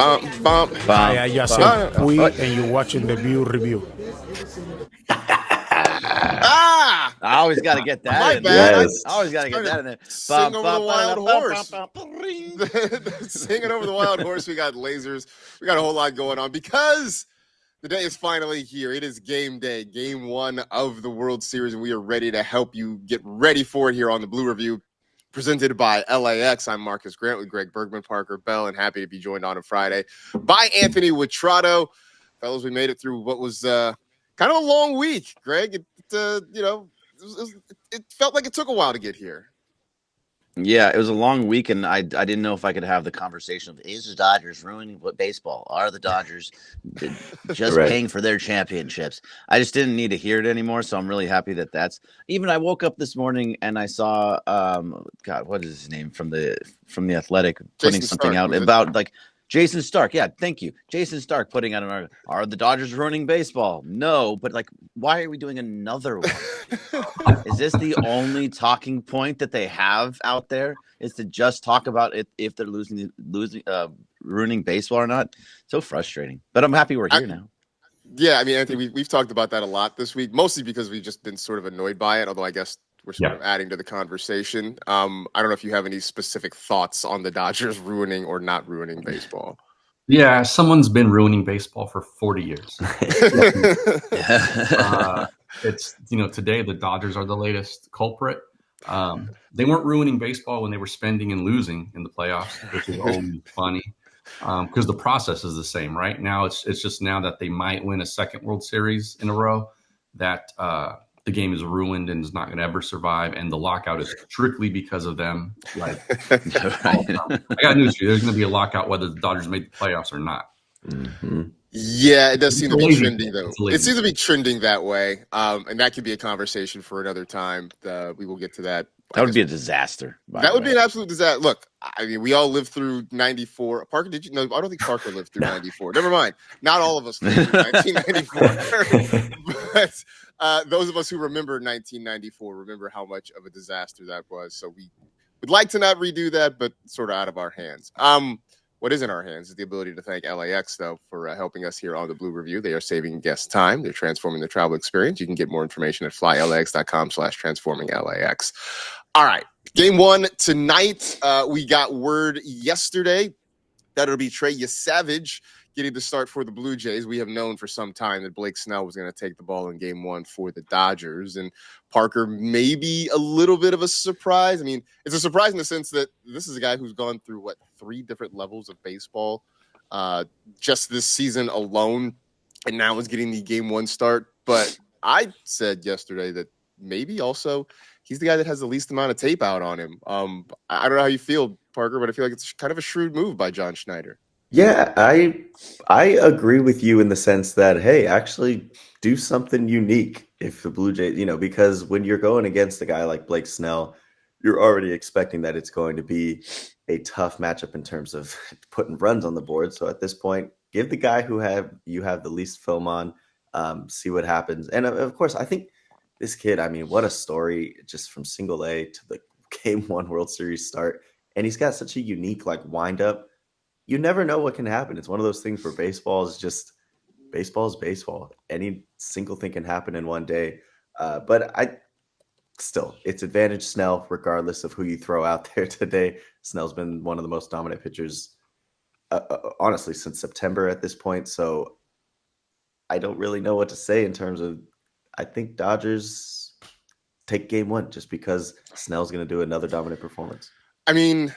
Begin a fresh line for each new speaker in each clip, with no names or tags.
Bump, bump.
Hi, I just said we, and you're watching the View Review.
Ah!
I always got to get that
My
in
bad.
there.
Yes.
I always got to get that in there.
Sing over the wild horse. Singing over the wild horse. We got lasers. We got a whole lot going on because the day is finally here. It is game day, game one of the World Series, and we are ready to help you get ready for it here on the Blue Review, presented by LAX. I'm Marcus Grant with Greg Bergman, Parker Bell, and happy to be joined on a Friday by Anthony Witrado. Fellas, we made it through what was kind of a long week, Greg. It felt like it took a while to get here.
Yeah, it was a long week, and I didn't know if I could have the conversation of, is the Dodgers ruining baseball? Are the Dodgers just paying for their championships? I just didn't need to hear it anymore, so I'm really happy that that's – even I woke up this morning and I saw God, what is his name from the Athletic putting something out about like – Jason Stark, yeah, thank you. Jason Stark putting out an article. Are the Dodgers ruining baseball? No, but like, why are we doing another one? Is this the only talking point that they have out there? Is to just talk about it if they're ruining baseball or not? So frustrating. But I'm happy we're here now.
Yeah, I mean, Anthony, we've talked about that a lot this week, mostly because we've just been sort of annoyed by it, although I guess we're sort of adding to the conversation. I don't know if you have any specific thoughts on the Dodgers ruining or not ruining baseball.
Yeah, someone's been ruining baseball for 40 years. It's, today the Dodgers are the latest culprit. They weren't ruining baseball when they were spending and losing in the playoffs, which is always funny. Because the process is the same, right? Now it's just now that they might win a second World Series in a row that the game is ruined and is not going to ever survive, and the lockout is strictly because of them. Like, I got news for you: there's going to be a lockout whether the Dodgers make the playoffs or not.
Mm-hmm. Yeah, it does seem to be trending though. It seems to be trending that way, and that could be a conversation for another time. We will get to that.
That would be a disaster.
That would be an absolute disaster. Look, I mean, we all lived through 94. Parker, did you know? I don't think Parker lived through 94. Never mind. Not all of us lived through 1994. But those of us who remember 1994 remember how much of a disaster that was. So we would like to not redo that, but sort of out of our hands. What is in our hands is the ability to thank LAX, though, for helping us here on the Blue Review. They are saving guest time. They're transforming the travel experience. You can get more information at flylax.com/transforminglax. All right. Game one tonight. We got word yesterday that it'll be Trey Savage getting the start for the Blue Jays. We have known for some time that Blake Snell was going to take the ball in game one for the Dodgers. And Parker, maybe a little bit of a surprise. I mean, it's a surprise in the sense that this is a guy who's gone through, 3 different levels of baseball just this season alone, and now is getting the game one start. But I said yesterday that maybe also he's the guy that has the least amount of tape out on him. I don't know how you feel, Parker, but I feel like it's kind of a shrewd move by John Schneider.
Yeah, I agree with you in the sense that, hey, actually do something unique if the Blue Jays, because when you're going against a guy like Blake Snell, you're already expecting that it's going to be a tough matchup in terms of putting runs on the board. So at this point, give the guy who you have the least film on, see what happens. And of course, I think this kid, I mean, what a story just from single A to the game one World Series start. And he's got such a unique wind up. You never know what can happen. It's one of those things where baseball is baseball. Any single thing can happen in one day. But it's advantage Snell, regardless of who you throw out there today. Snell's been one of the most dominant pitchers, honestly, since September at this point. So I don't really know what to say in terms of, I think Dodgers take game one just because Snell's going to do another dominant performance.
I mean,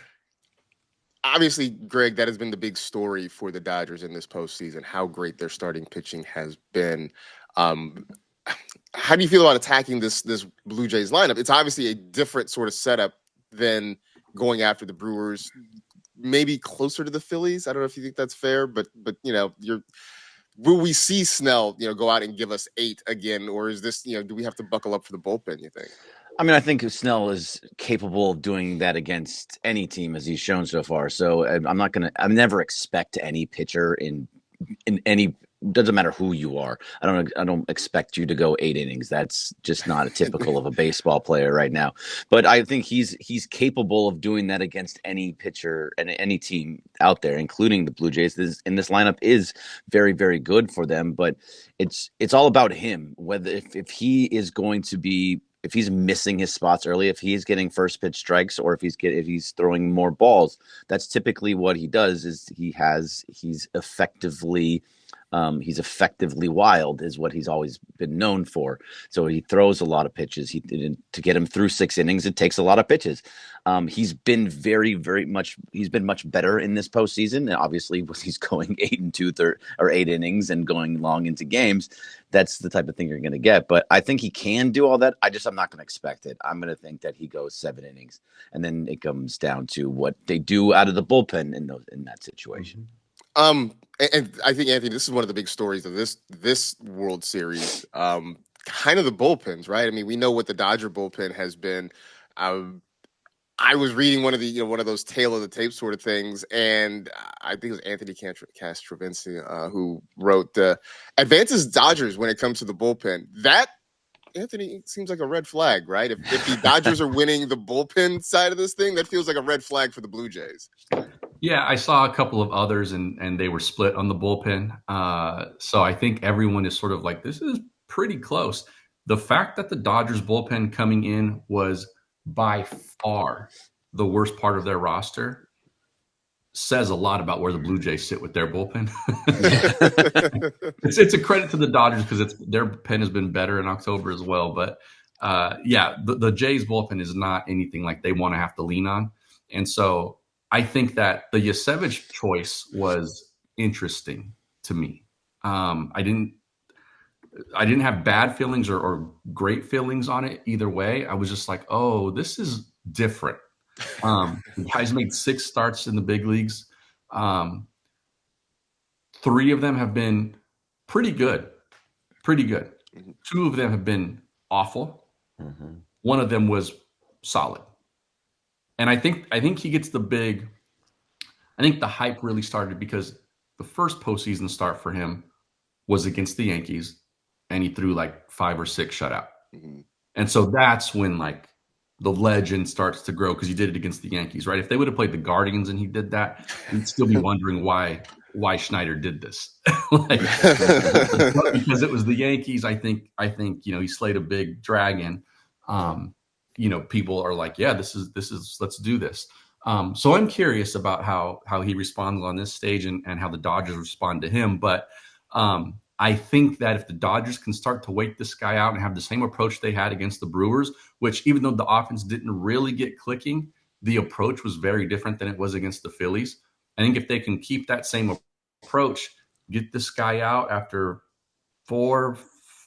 obviously, Greg, that has been the big story for the Dodgers in this postseason, how great their starting pitching has been. How do you feel about attacking this Blue Jays lineup? It's obviously a different sort of setup than going after the Brewers, maybe closer to the Phillies. I don't know if you think that's fair, but will we see Snell, go out and give us 8 again, or is this, do we have to buckle up for the bullpen, you think?
I mean, I think Snell is capable of doing that against any team, as he's shown so far. So I never expect any pitcher in any doesn't matter who you are. I don't expect you to go 8 innings. That's just not typical of a baseball player right now. But I think he's capable of doing that against any pitcher and any team out there, including the Blue Jays. This lineup is very, very good for them. But it's all about him. Whether if he is going to be, if he's missing his spots early, if he's getting first pitch strikes, or if he's throwing more balls, that's typically what he does. Is he's effectively wild, is what he's always been known for. So he throws a lot of pitches. To get him through 6 innings, it takes a lot of pitches. He's been he's been much better in this postseason. And obviously, he's going 8 2/3 or 8 innings and going long into games. That's the type of thing you're going to get. But I think he can do all that. I'm not going to expect it. I'm going to think that he goes 7 innings, and then it comes down to what they do out of the bullpen in that situation.
And I think, Anthony, this is one of the big stories of this World Series. Kind of the bullpens, right? I mean, we know what the Dodger bullpen has been. I was reading one of those tail of the tape sort of things, and I think it was Anthony Castrovinci who wrote advances Dodgers when it comes to the bullpen. That, Anthony, seems like a red flag, right? If the Dodgers are winning the bullpen side of this thing, that feels like a red flag for the Blue Jays.
Yeah, I saw a couple of others, and they were split on the bullpen. So I think everyone is sort of like, this is pretty close. The fact that the Dodgers bullpen coming in was by far the worst part of their roster says a lot about where the Blue Jays sit with their bullpen. It's a credit to the Dodgers because their pen has been better in October as well. But the Jays bullpen is not anything like they want to have to lean on. And so I think that the Yasevich choice was interesting to me. I didn't have bad feelings or great feelings on it either way. I was just like, oh, this is different. The guy's made 6 starts in the big leagues. 3 of them have been pretty good. 2 of them have been awful. Mm-hmm. 1 of them was solid. And I think he gets I think the hype really started because the first postseason start for him was against the Yankees, and he threw like 5 or 6 shutout. Mm-hmm. And so that's when like the legend starts to grow because he did it against the Yankees, right? If they would have played the Guardians and he did that, we'd still be wondering why Schneider did this. Because it was the Yankees, I think, he slayed a big dragon. People are like, yeah, this is let's do this. So I'm curious about how he responds on this stage and how the Dodgers respond to him. But I think that if the Dodgers can start to wait this guy out and have the same approach they had against the Brewers, which even though the offense didn't really get clicking, the approach was very different than it was against the Phillies. I think if they can keep that same approach, get this guy out after 4,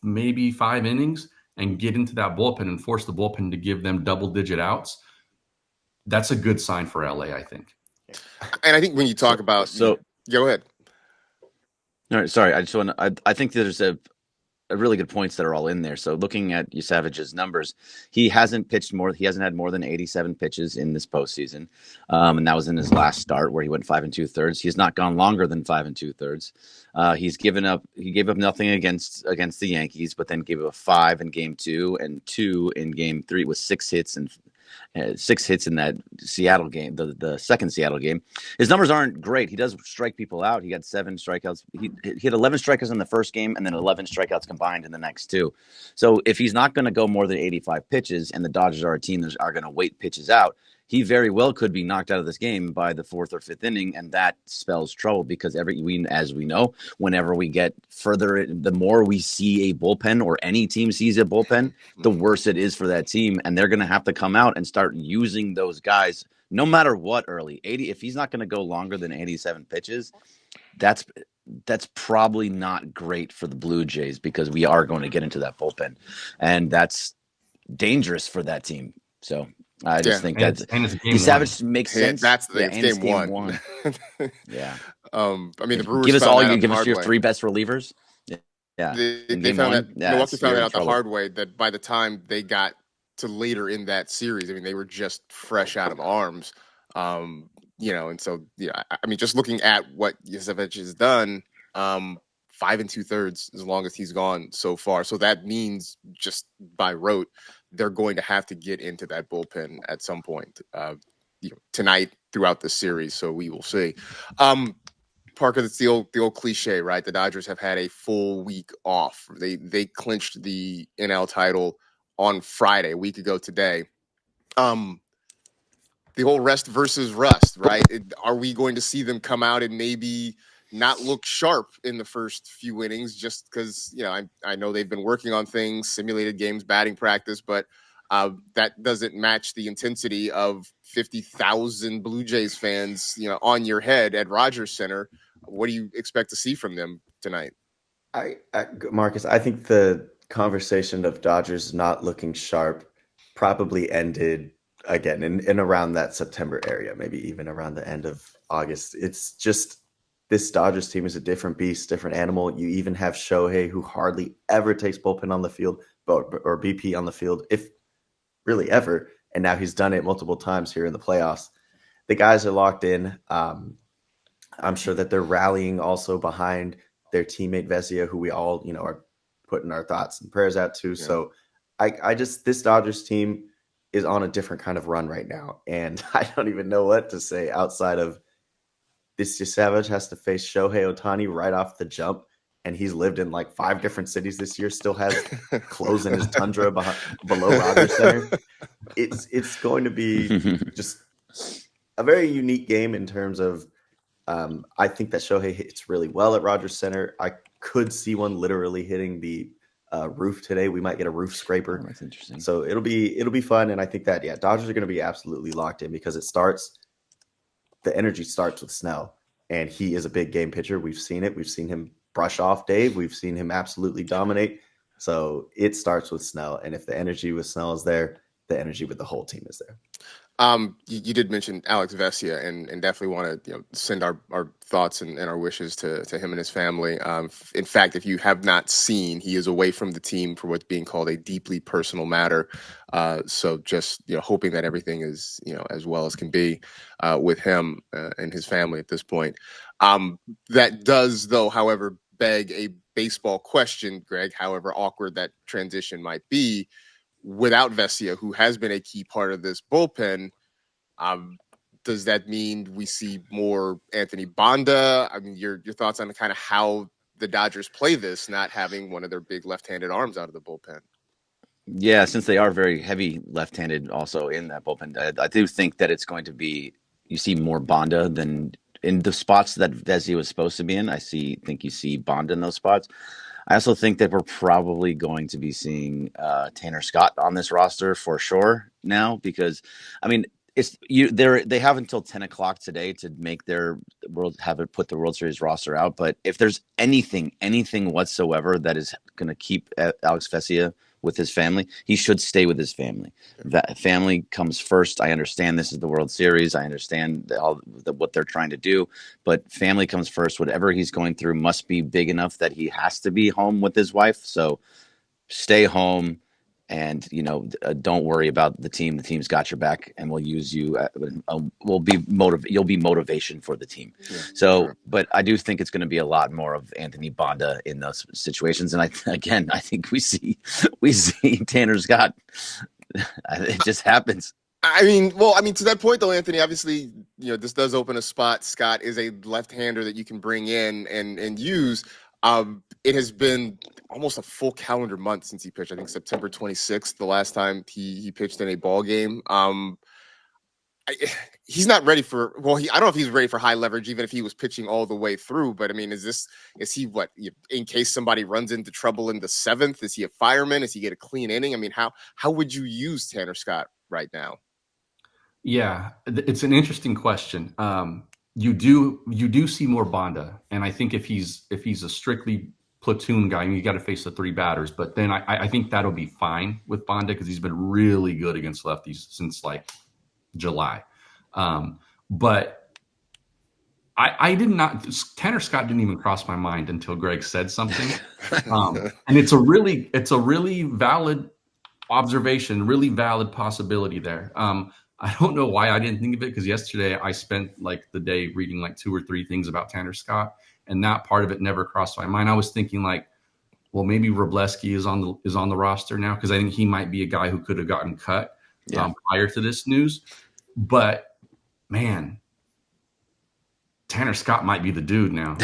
maybe 5 innings and get into that bullpen and force the bullpen to give them double-digit outs, that's a good sign for LA, I think.
And I think when you talk about go ahead.
All right, sorry. I think there's a really good points that are all in there. So looking at Yusevich's numbers, he hasn't had more than 87 pitches in this postseason. And that was in his last start where he went 5 2/3. He's not gone longer than 5 2/3. He gave up nothing against the Yankees, but then gave up 5 in game 2 and 2 in game 3 with 6 hits and 6 hits in that Seattle game, the second Seattle game. His numbers aren't great. He does strike people out. He got 7 strikeouts. He had 11 strikeouts in the first game and then 11 strikeouts combined in the next 2. So if he's not going to go more than 85 pitches and the Dodgers are a team that are going to wait pitches out, he very well could be knocked out of this game by the 4th or 5th inning, and that spells trouble because as we know, whenever we get further, the more we see a bullpen or any team sees a bullpen, the worse it is for that team, and they're going to have to come out and start using those guys no matter what early. If he's not going to go longer than 87 pitches, that's probably not great for the Blue Jays because we are going to get into that bullpen, and that's dangerous for that team. So I just think that Savage makes sense.
That's game one.
Yeah.
I mean, the Brewers
give us your 3 best relievers. Yeah.
They found that Milwaukee found that out the hard way. That by the time they got to later in that series, I mean, they were just fresh out of arms. And so I mean, just looking at what Yasevich has done, 5 2/3 as long as he's gone so far. So that means, just by rote, they're going to have to get into that bullpen at some point, tonight, throughout the series. So we will see. Parker, it's the old cliche, right? The Dodgers have had a full week off. They clinched the NL title on Friday, a week ago today. The whole rest versus rust, right? Are we going to see them come out and maybe not look sharp in the first few innings, just because, I know they've been working on things, simulated games, batting practice, but that doesn't match the intensity of 50,000 Blue Jays fans, on your head at Rogers Center. What do you expect to see from them tonight?
Marcus, I think the conversation of Dodgers not looking sharp probably ended again in around that September area, maybe even around the end of August. It's just, this Dodgers team is a different beast, different animal. You even have Shohei, who hardly ever takes bullpen on the field, or BP on the field, if really ever. And now he's done it multiple times here in the playoffs. The guys are locked in. I'm sure that they're rallying also behind their teammate Vesia, who we all, are putting our thoughts and prayers out to. Yeah. So this Dodgers team is on a different kind of run right now. And I don't even know what to say outside of this. Savage has to face Shohei Ohtani right off the jump. And he's lived in like 5 different cities this year, still has clothes in his tundra below Rogers Center. It's going to be just a very unique game in terms of, I think that Shohei hits really well at Rogers Center. I could see one literally hitting the roof today. We might get a roof scraper.
Oh, that's interesting.
So it'll be fun. And I think that, Dodgers are going to be absolutely locked in, because the energy starts with Snell, and he is a big game pitcher. We've seen it. We've seen him brush off Dave. We've seen him absolutely dominate. So it starts with Snell. And if the energy with Snell is there, the energy with the whole team is there.
You did mention Alex Vesia, and definitely want to send our thoughts and our wishes to him and his family. In fact, if you have not seen, he is away from the team for what's being called a deeply personal matter. So just hoping that everything is as well as can be with him and his family at this point. That does, though, however, beg a baseball question, Greg, however awkward that transition might be. Without Vesia, who has been a key part of this bullpen, does that mean we see more Anthony Banda? I mean, your thoughts on kind of how the Dodgers play this, not having one of their big left-handed arms out of the bullpen?
Yeah, since they are very heavy left-handed also in that bullpen, I do think that it's going to be, you see more Banda than in the spots that Vesia was supposed to be in. Think you see Banda in those spots. I also think that we're probably going to be seeing Tanner Scott on this roster for sure now, because I mean, they have until 10 o'clock today to make their put the World Series roster out. But if there's anything whatsoever that is going to keep Alex Vesia with his family, he should stay with his family. That family comes first. I understand this is the World Series. I understand what they're trying to do, but family comes first. Whatever he's going through must be big enough that he has to be home with his wife. So stay home and, don't worry about the team. The team's got your back, and we'll use you. You'll be motivation for the team. Yeah, so, sure. But I do think it's going to be a lot more of Anthony Banda in those situations. And I think we see Tanner Scott. It just happens.
I mean, to that point though, Anthony, obviously, this does open a spot. Scott is a left-hander that you can bring in and use. It has been almost a full calendar month since he pitched. I think September 26th, the last time he pitched in a ball game. He's not ready for. I don't know if he's ready for high leverage, even if he was pitching all the way through. But I mean, is he what? In case somebody runs into trouble in the 7th, is he a fireman? Is he get a clean inning? I mean, how would you use Tanner Scott right now?
Yeah, it's an interesting question. You do see more Banda, and I think if he's a strictly platoon guy, you got to face the 3 batters. But then I think that'll be fine with Banda, because he's been really good against lefties since like July. But I did not. Tanner Scott didn't even cross my mind until Greg said something, and it's a really valid observation, really valid possibility there. I don't know why I didn't think of it, because yesterday I spent like the day reading like 2 or 3 things about Tanner Scott, and that part of it never crossed my mind. I was thinking like, well, maybe Wrobleski is on the roster now, because I think he might be a guy who could have gotten cut prior to this news. But man, Tanner Scott might be the dude now.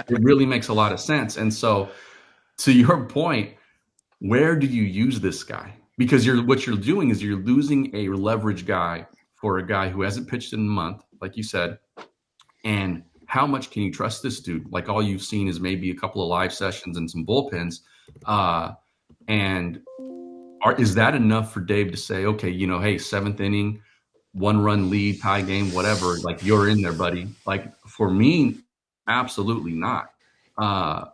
It really makes a lot of sense. And so, to your point, where do you use this guy? Because what you're doing is you're losing a leverage guy for a guy who hasn't pitched in a month, like you said. And how much can you trust this dude? Like, all you've seen is maybe a couple of live sessions and some bullpens. Is that enough for Dave to say, okay, hey, 7th inning, 1-run lead, tie game, whatever, like, you're in there, buddy? Like, for me, absolutely not. But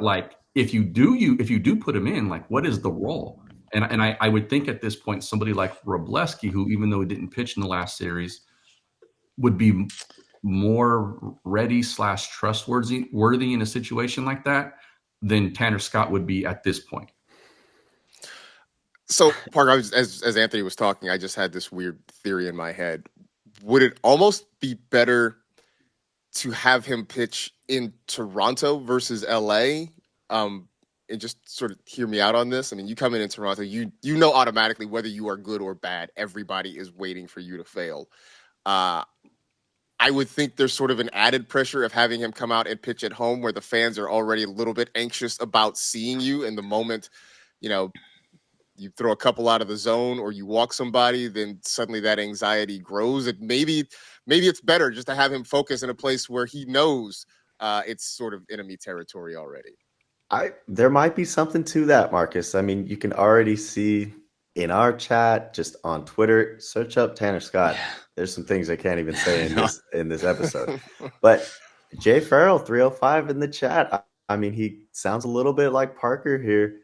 like, if you do put him in, like, what is the role? And I would think at this point, somebody like Wrobleski, who, even though he didn't pitch in the last series, would be more ready / trustworthy in a situation like that than Tanner Scott would be at this point.
So, Parker, as Anthony was talking, I just had this weird theory in my head. Would it almost be better to have him pitch in Toronto versus LA? And just sort of hear me out on this. I mean, you come in Toronto, you know automatically whether you are good or bad. Everybody is waiting for you to fail. I would think there's sort of an added pressure of having him come out and pitch at home, where the fans are already a little bit anxious about seeing you. And the moment, you throw a couple out of the zone or you walk somebody, then suddenly that anxiety grows. And maybe it's better just to have him focus in a place where he knows it's sort of enemy territory already.
There might be something to that, Marcus. I mean, you can already see in our chat, just on Twitter, search up Tanner Scott. There's some things I can't even say in this episode. But Jay Farrell 305 in the chat. I mean, he sounds a little bit like Parker here.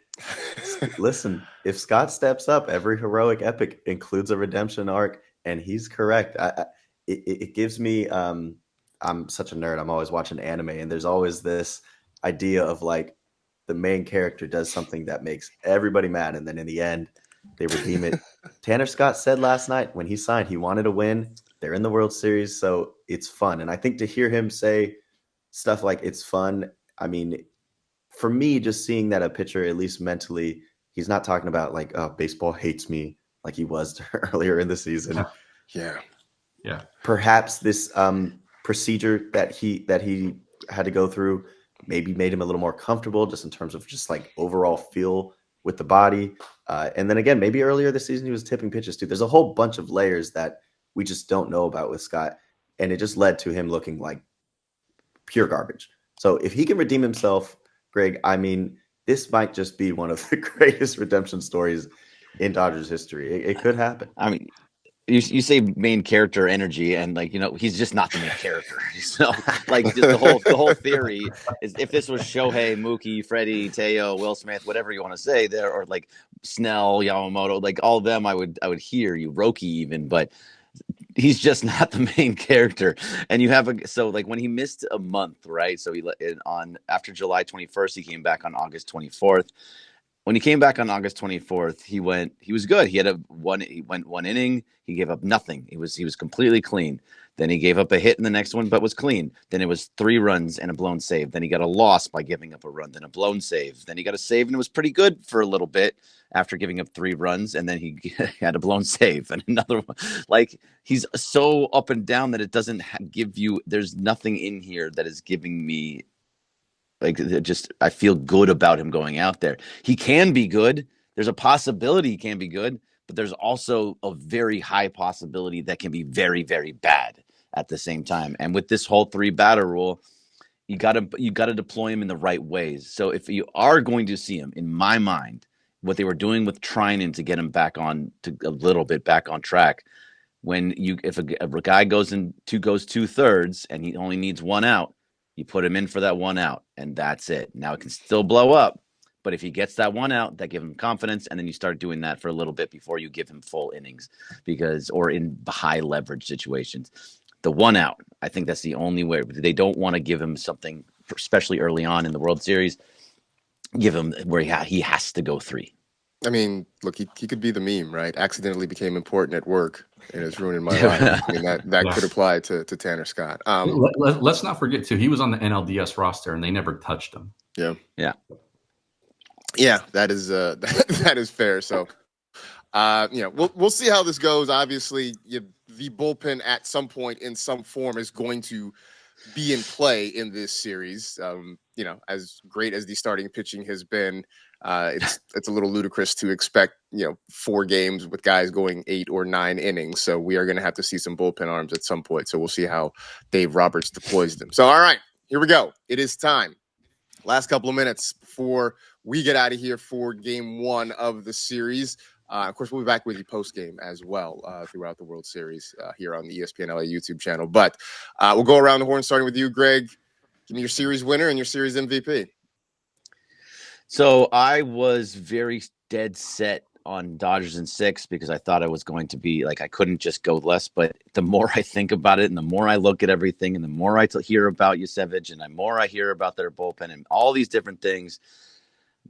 Listen, if Scott steps up, every heroic epic includes a redemption arc, and he's correct. It gives me I'm such a nerd. I'm always watching anime, and there's always this idea of like the main character does something that makes everybody mad, and then in the end they redeem it. Tanner Scott said last night when he signed, he wanted to win. They're in the World Series, so it's fun. And I think to hear him say stuff like it's fun, I mean, for me, just seeing that a pitcher, at least mentally, he's not talking about like, oh, baseball hates me like he was earlier in the season.
Yeah.
Perhaps this procedure that he had to go through maybe made him a little more comfortable, just in terms of just like overall feel with the body. And then again, maybe earlier this season he was tipping pitches too. There's a whole bunch of layers that we just don't know about with Scott, and it just led to him looking like pure garbage. So if he can redeem himself, Greg, I mean, this might just be one of the greatest redemption stories in Dodgers history. It could happen.
I mean, you say main character energy, and like, he's just not the main character. So like, just the whole theory is, if this was Shohei, Mookie, Freddie, Teo, Will Smith, whatever you want to say there, or like Snell, Yamamoto, like all of them, I would hear you, Roki even, but he's just not the main character. And you have so like when he missed a month, right? So after July 21st, he came back on August 24th. When he came back on August 24th, he was good. He went one inning. He gave up nothing. He was completely clean. Then he gave up a hit in the next one, but was clean. Then it was 3 runs and a blown save. Then he got a loss by giving up a run, then a blown save. Then he got a save, and it was pretty good for a little bit after giving up 3 runs. And then he had a blown save and another one. Like, he's so up and down that it doesn't give you, there's nothing in here that is giving me, like, I feel good about him going out there. He can be good. There's a possibility he can be good, but there's also a very high possibility that can be very, very bad at the same time. And with this whole 3-batter rule, you gotta deploy him in the right ways. So if you are going to see him, in my mind, what they were doing with Trinan to get him back on to a little bit back on track, if a guy goes 2/3 and he only needs 1 out, you put him in for that 1 out, and that's it. Now it can still blow up, but if he gets that 1 out, that gives him confidence, and then you start doing that for a little bit before you give him full innings, or in high leverage situations. The 1 out, I think that's the only way. They don't want to give him something, especially early on in the World Series, give him where he has to go 3.
I mean, look, he could be the meme, right? Accidentally became important at work and is ruining my life. I mean, that could apply to Tanner Scott.
Let's not forget too, he was on the NLDS roster and they never touched him.
Yeah.
Yeah.
That is that is fair. So, we'll see how this goes. Obviously, the bullpen at some point in some form is going to be in play in this series. As great as the starting pitching has been, it's a little ludicrous to expect 4 games with guys going 8 or 9 innings. So we are going to have to see some bullpen arms at some point. So we'll see how Dave Roberts deploys them. So all right, here we go. It is time. Last couple of minutes before we get out of here for game 1 of the series. Of course, we'll be back with you post-game as well throughout the World Series here on the ESPN LA YouTube channel. But we'll go around the horn, starting with you, Greg. Give me your series winner and your series MVP.
So I was very dead set on Dodgers in 6 because I thought it was going to be I couldn't just go less. But the more I think about it and the more I look at everything and the more I hear about Yusevich and the more I hear about their bullpen and all these different things,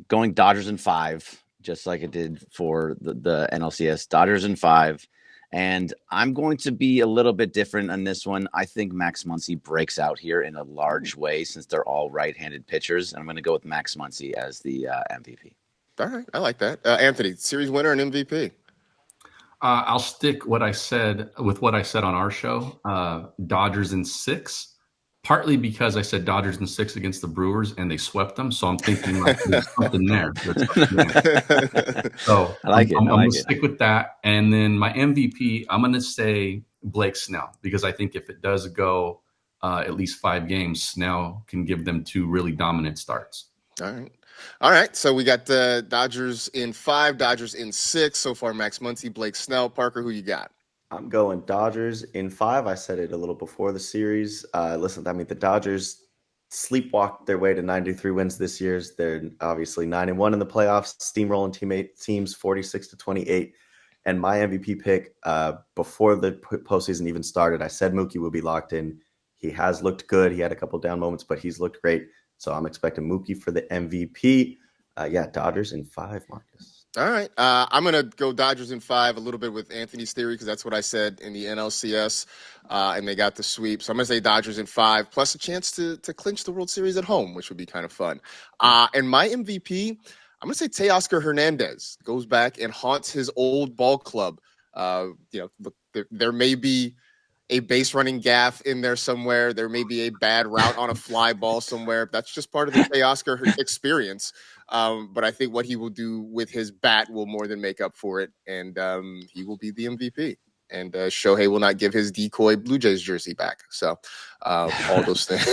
going Dodgers in 5. Just like it did for the NLCS, Dodgers in 5. And I'm going to be a little bit different on this one. I think Max Muncy breaks out here in a large way since they're all right-handed pitchers. I'm going to go with Max Muncy as the MVP.
All right. I like that. Anthony, series winner and MVP.
I'll stick what I said on our show, Dodgers in 6. Partly because I said Dodgers in 6 against the Brewers and they swept them. So I'm thinking there's something there. So
I like it.
I'm going to stick with that. And then my MVP, I'm going to say Blake Snell, because I think if it does go at least 5 games, Snell can give them 2 really dominant starts.
All right. So we got the Dodgers in 5, Dodgers in 6. So far, Max Muncy, Blake Snell. Parker, who you got?
I'm going Dodgers in 5. I said it a little before the series. Listen, I mean, the Dodgers sleepwalked their way to 93 wins this year. They're obviously 9-1 in the playoffs, steamrolling teams 46-28. And my MVP pick before the postseason even started, I said Mookie would be locked in. He has looked good. He had a couple down moments, but he's looked great. So I'm expecting Mookie for the MVP. Dodgers in 5, Marcus.
All right. I'm going to go Dodgers in 5 a little bit with Anthony's theory because that's what I said in the NLCS, and they got the sweep. So I'm going to say Dodgers in 5, plus a chance to clinch the World Series at home, which would be kind of fun. And my MVP, I'm going to say Teoscar Hernandez goes back and haunts his old ball club. There may be a base running gaff in there somewhere. There may be a bad route on a fly ball somewhere. That's just part of the Teoscar experience. But I think what he will do with his bat will more than make up for it. And he will be the MVP. And Shohei will not give his decoy Blue Jays jersey back. So all those things.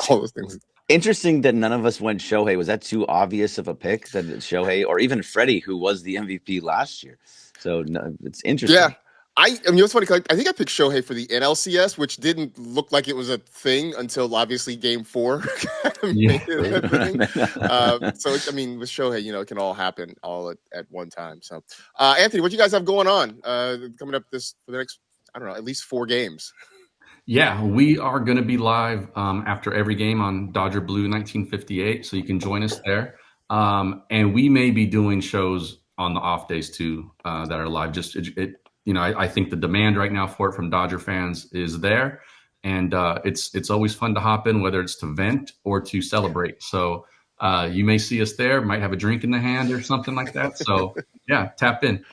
All those things.
Interesting that none of us went Shohei. Was that too obvious of a pick that Shohei or even Freddie, who was the MVP last year? So no, it's interesting.
Yeah. I mean, it's funny. I think I picked Shohei for the NLCS, which didn't look like it was a thing until obviously Game 4. So, I mean, with Shohei, it can all happen all at one time. So, Anthony, what you guys have going on coming up for the next, at least 4 games?
Yeah, we are going to be live after every game on Dodger Blue 1958, so you can join us there. And we may be doing shows on the off days too that are live. I think the demand right now for it from Dodger fans is there, and it's always fun to hop in, whether it's to vent or to celebrate. So you may see us there, might have a drink in the hand or something like that. So yeah, tap in.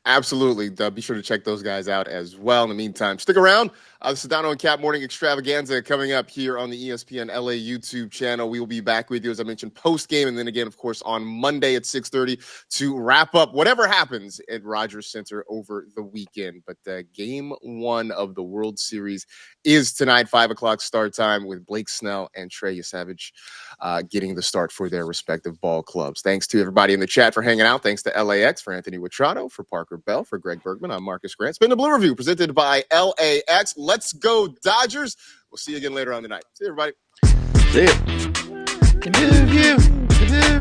Absolutely. Be sure to check those guys out as well. In the meantime, stick around. The Sedano and Cap Morning Extravaganza coming up here on the ESPN LA YouTube channel. We will be back with you, as I mentioned, post-game, and then again, of course, on Monday at 6:30 to wrap up whatever happens at Rogers Center over the weekend. But Game 1 of the World Series is tonight, 5 o'clock start time, with Blake Snell and Trey Yusevich getting the start for their respective ball clubs. Thanks to everybody in the chat for hanging out. Thanks to LAX, for Anthony Witrado, for Parker Bell, for Greg Bergman. I'm Marcus Grant. It's been the Blue Review presented by LAX. Let's go, Dodgers. We'll see you again later on tonight. See you, everybody.
See you.